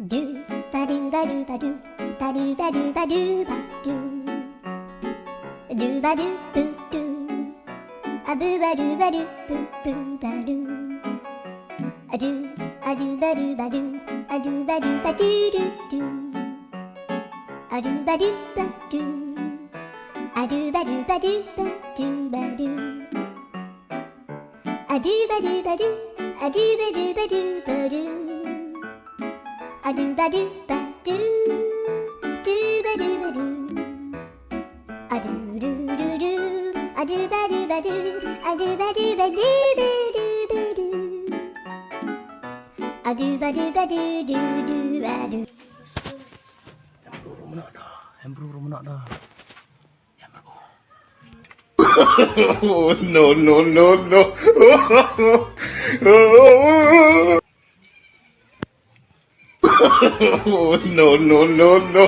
Do ba do ba do ba do ba do ba do ba do ba do do ba do boo do a boo ba do ba do boo boo ba do a do ba do ba do a do ba do ba do do do a do ba do ba do a do ba do ba do ba do ba do a do ba do ba do a do ba do ba do ba do a do ba do ba do do ba do ba do a do do do do a do ba do ba do a do ba do ba do ba do ba do a do ba do ba do do do ba do. Oh, no, no, no, no. Oh, no, no, no, no.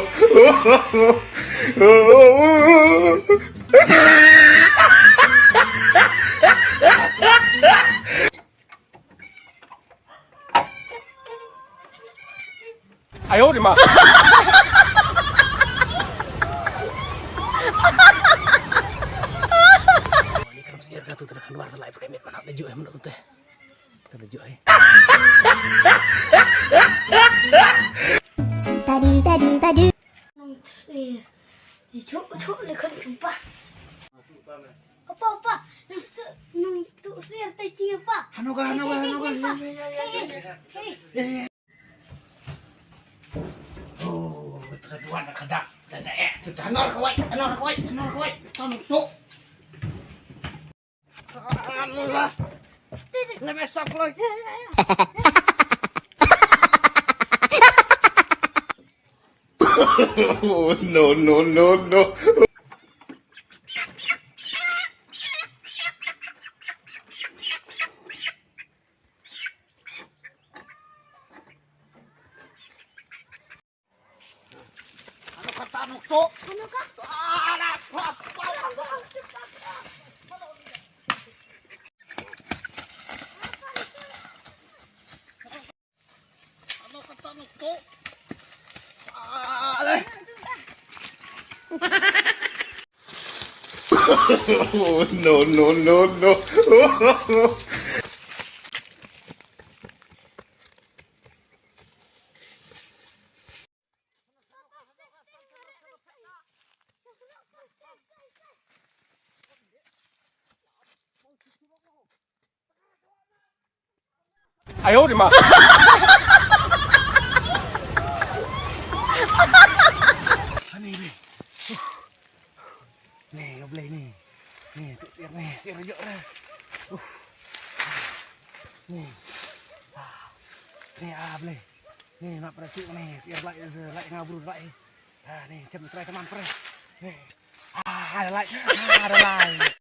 Ai ôi mà. Tu telah keluar telah premit mana tujuh mana tu teh tujuh Tadu tadu tadu. Cuk lekan jumpa. Apa? Nung tu sir teh ci apa? Hanu ka. Oh, terkeduan kadak. Sudah nol kawai. Tanu cuk. Allah. Lebih sok lagi. Oh, no, no, no, no. Anu kata anu cuk. Anu ka? Oh, no, no, no, no. Ai ôi mà. Nih, boleh nih. Nih, tiap nih, si rejok dah. Nih. Nih, boleh. Nih, nak percik nih, biar like ngabur like. Nih, cepat try teman pres. Nih. Ada like.